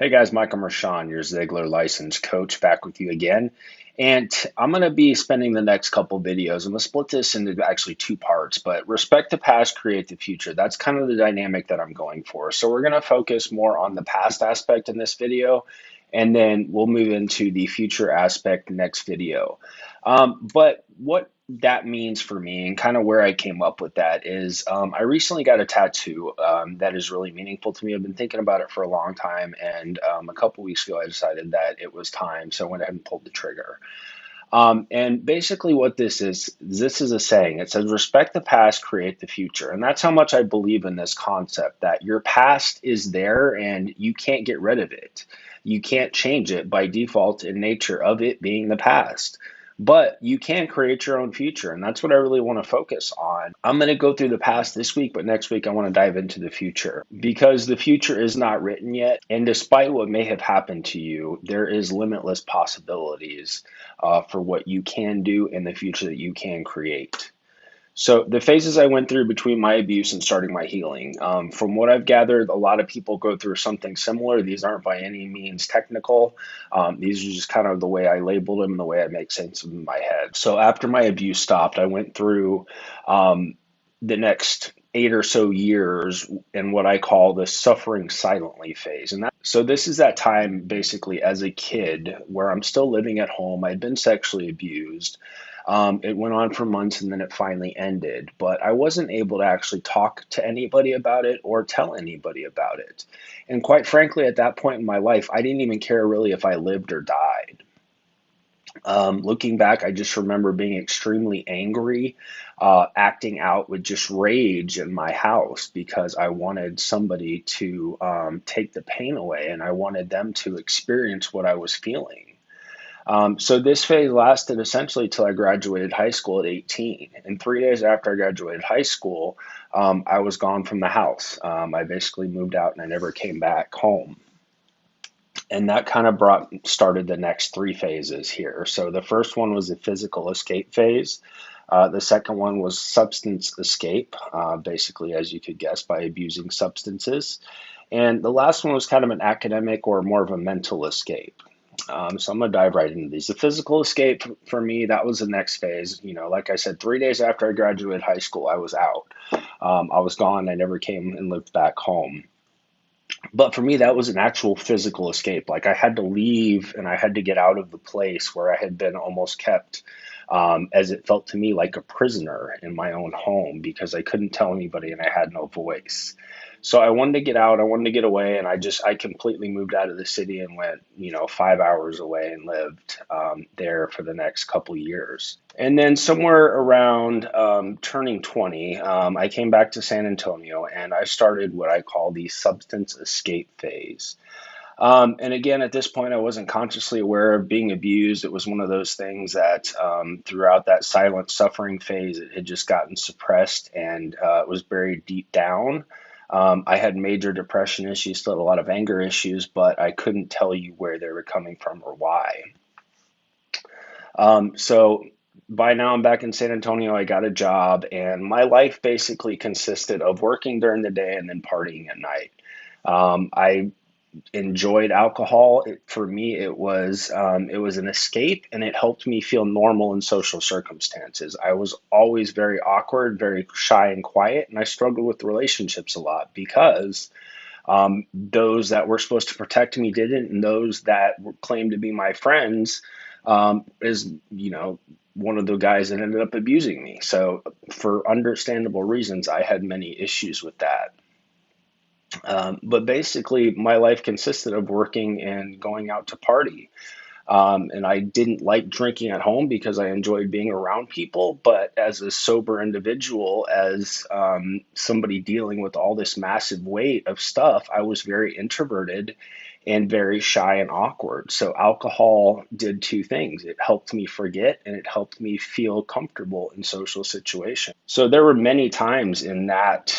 Hey guys, Michael Mershon, your Ziglar licensed coach, back with you again. And I'm going to be spending the next couple videos. I'm going to split this into actually two parts, but respect the past, create the future. That's kind of the dynamic that I'm going for. So we're going to focus more on the past aspect in this video, and then we'll move into the future aspect next video. But what that means for me and kind of where I came up with that is I recently got a tattoo that is really meaningful to me. I've been thinking about it for a long time, and a couple weeks ago I decided that it was time, so I went ahead and pulled the trigger. And basically, what this is a saying. It says, respect the past, create the future. And that's how much I believe in this concept that your past is there and you can't get rid of it. You can't change it by default in nature of it being the past. But you can create your own future. And that's what I really want to focus on. I'm going to go through the past this week, but next week I want to dive into the future because the future is not written yet. And despite what may have happened to you, there is limitless possibilities for what you can do in the future that you can create. So the phases I went through between my abuse and starting my healing, from what I've gathered, a lot of people go through something similar. These aren't by any means technical. These are just kind of the way I labeled them and the way I make sense of them in my head. So after my abuse stopped, I went through the next 8 or so years in what I call the suffering silently phase. So this is that time basically as a kid where I'm still living at home. I'd been sexually abused. It went on for months and then it finally ended, but I wasn't able to actually talk to anybody about it or tell anybody about it. And quite frankly, at that point in my life, I didn't even care really if I lived or died. Looking back, I just remember being extremely angry, acting out with just rage in my house because I wanted somebody to take the pain away and I wanted them to experience what I was feeling. So this phase lasted essentially till I graduated high school at 18. And 3 days after I graduated high school, I was gone from the house. I basically moved out and I never came back home. And that kind of started the next three phases here. So the first one was the physical escape phase. The second one was substance escape, basically, as you could guess, by abusing substances. And the last one was kind of an academic or more of a mental escape. So I'm going to dive right into these. The physical escape for me, that was the next phase. You know, like I said, 3 days after I graduated high school, I was out. I was gone. I never came and lived back home. But for me, that was an actual physical escape. Like I had to leave and I had to get out of the place where I had been almost kept, as it felt to me, like a prisoner in my own home because I couldn't tell anybody and I had no voice. So I wanted to get out, I wanted to get away, and I completely moved out of the city and went, 5 hours away and lived there for the next couple years. And then somewhere around turning 20, I came back to San Antonio and I started what I call the substance escape phase. And again, at this point, I wasn't consciously aware of being abused. It was one of those things that throughout that silent suffering phase, it had just gotten suppressed and it was buried deep down. I had major depression issues, still had a lot of anger issues, but I couldn't tell you where they were coming from or why. So by now I'm back in San Antonio. I got a job, and my life basically consisted of working during the day and then partying at night. I enjoyed alcohol. For me, it was an escape, and it helped me feel normal in social circumstances. I was always very awkward, very shy and quiet, and I struggled with relationships a lot because those that were supposed to protect me didn't, and those that claimed to be my friends is one of the guys that ended up abusing me. So for understandable reasons, I had many issues with that. But basically, my life consisted of working and going out to party. And I didn't like drinking at home because I enjoyed being around people. But as a sober individual, as somebody dealing with all this massive weight of stuff, I was very introverted and very shy and awkward. So alcohol did two things. It helped me forget and it helped me feel comfortable in social situations. So there were many times in that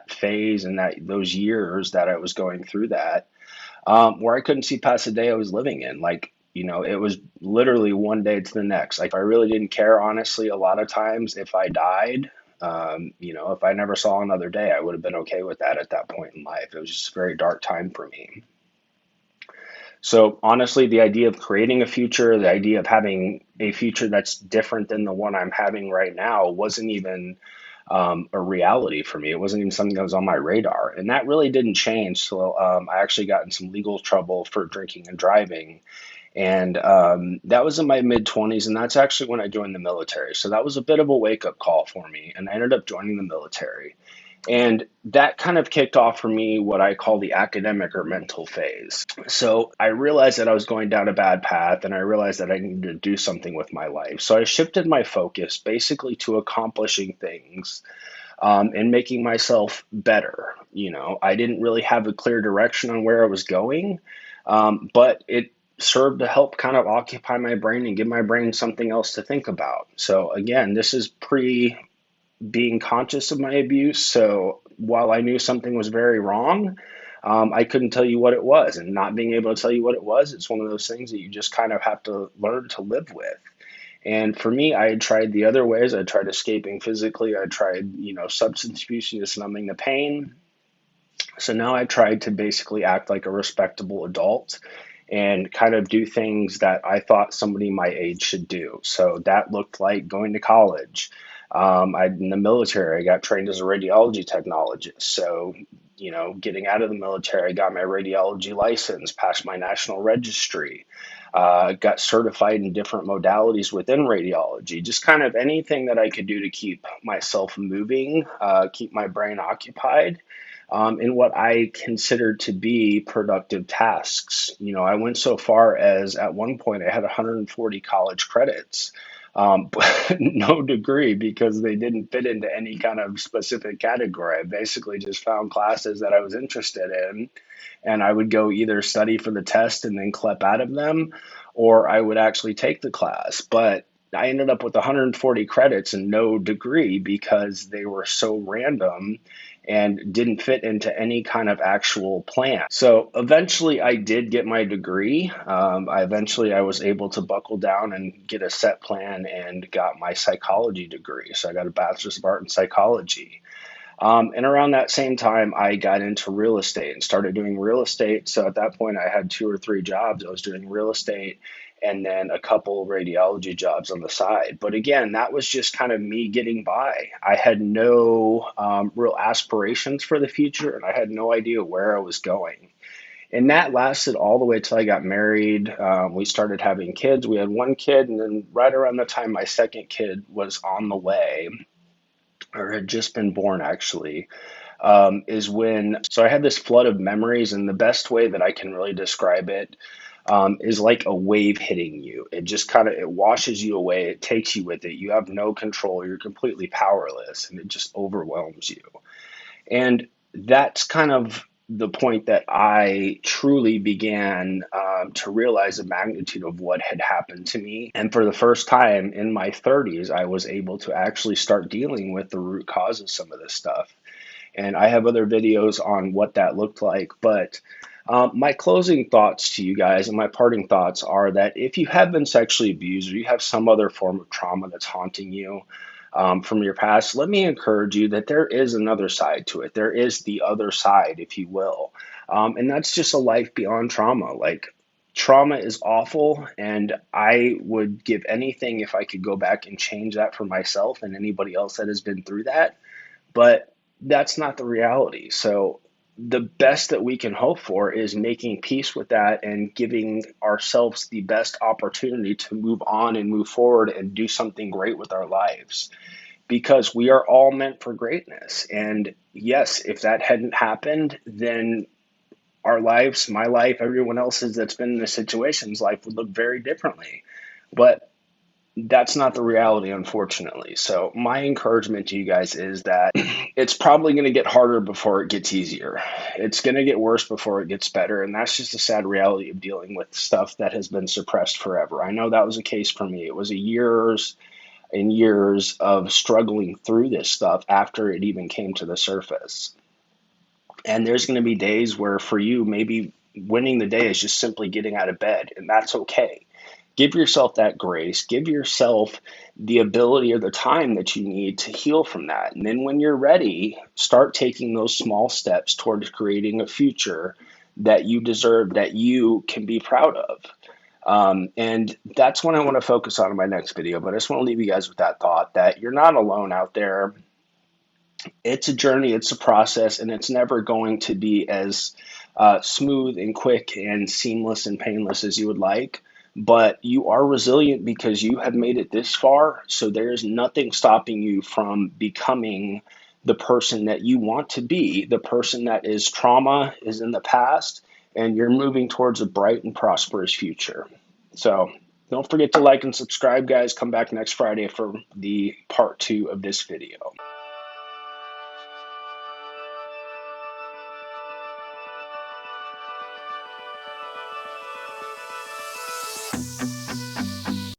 phase and that those years that I was going through that where I couldn't see past the day I was living in. Like, it was literally one day to the next. Like, I really didn't care, honestly, a lot of times if I died. If I never saw another day, I would have been okay with that at that point in life. It was just a very dark time for me. So honestly, the idea of creating a future, the idea of having a future that's different than the one I'm having right now wasn't even a reality for me. It wasn't even something that was on my radar. And that really didn't change. So I actually got in some legal trouble for drinking and driving. And that was in my mid 20s. And that's actually when I joined the military. So that was a bit of a wake up call for me. And I ended up joining the military. And that kind of kicked off for me what I call the academic or mental phase. So I realized that I was going down a bad path and I realized that I needed to do something with my life. So I shifted my focus basically to accomplishing things and making myself better. I didn't really have a clear direction on where I was going, but it served to help kind of occupy my brain and give my brain something else to think about. So again, this is pre being conscious of my abuse. So while I knew something was very wrong, I couldn't tell you what it was. And not being able to tell you what it was, it's one of those things that you just kind of have to learn to live with. And for me, I had tried the other ways. I tried escaping physically. I tried, substance abuse and just numbing the pain. So now I tried to basically act like a respectable adult and kind of do things that I thought somebody my age should do. So that looked like going to college. In the military, I got trained as a radiology technologist. So, getting out of the military, I got my radiology license, passed my national registry, got certified in different modalities within radiology, just kind of anything that I could do to keep myself moving, keep my brain occupied in what I considered to be productive tasks. I went so far as at one point I had 140 college credits, but no degree because they didn't fit into any kind of specific category. I basically just found classes that I was interested in, and I would go either study for the test and then clip out of them, or I would actually take the class. But I ended up with 140 credits and no degree because they were so random and didn't fit into any kind of actual plan. So eventually I did get my degree. I was able to buckle down and get a set plan and got my psychology degree. So I got a bachelor's of art in psychology. And around that same time, I got into real estate and started doing real estate. So at that point, I had 2 or 3 jobs. I was doing real estate and then a couple radiology jobs on the side. But again, that was just kind of me getting by. I had no real aspirations for the future, and I had no idea where I was going. And that lasted all the way till I got married. We started having kids. We had one kid, and then right around the time my second kid was on the way, or had just been born actually, is when, so I had this flood of memories, and the best way that I can really describe it is like a wave hitting you. It just kind of, it washes you away, it takes you with it. You have no control, you're completely powerless, and it just overwhelms you. And that's kind of the point that I truly began to realize the magnitude of what had happened to me. And for the first time in my 30s, I was able to actually start dealing with the root cause of some of this stuff. And I have other videos on what that looked like. But my closing thoughts to you guys and my parting thoughts are that if you have been sexually abused or you have some other form of trauma that's haunting you from your past, let me encourage you that there is another side to it. There is the other side, if you will. And that's just a life beyond trauma. Like, trauma is awful, and I would give anything if I could go back and change that for myself and anybody else that has been through that. But that's not the reality. So the best that we can hope for is making peace with that and giving ourselves the best opportunity to move on and move forward and do something great with our lives, because we are all meant for greatness. And yes, if that hadn't happened, then our lives, my life, everyone else's that's been in this situation's life would look very differently. But that's not the reality, unfortunately. So my encouragement to you guys is that it's probably going to get harder before it gets easier. It's going to get worse before it gets better. And that's just a sad reality of dealing with stuff that has been suppressed forever. I know that was a case for me. It was a years and years of struggling through this stuff after it even came to the surface. And there's going to be days where for you, maybe winning the day is just simply getting out of bed, and that's okay. Give yourself that grace. Give yourself the ability or the time that you need to heal from that. And then when you're ready, start taking those small steps towards creating a future that you deserve, that you can be proud of. And that's what I want to focus on in my next video. But I just want to leave you guys with that thought that you're not alone out there. It's a journey, it's a process, and it's never going to be as smooth and quick and seamless and painless as you would like. But you are resilient because you have made it this far. So there's nothing stopping you from becoming the person that you want to be, the person that is trauma is in the past, and you're moving towards a bright and prosperous future. So don't forget to like and subscribe, guys. Come back next Friday for the part 2 of this video.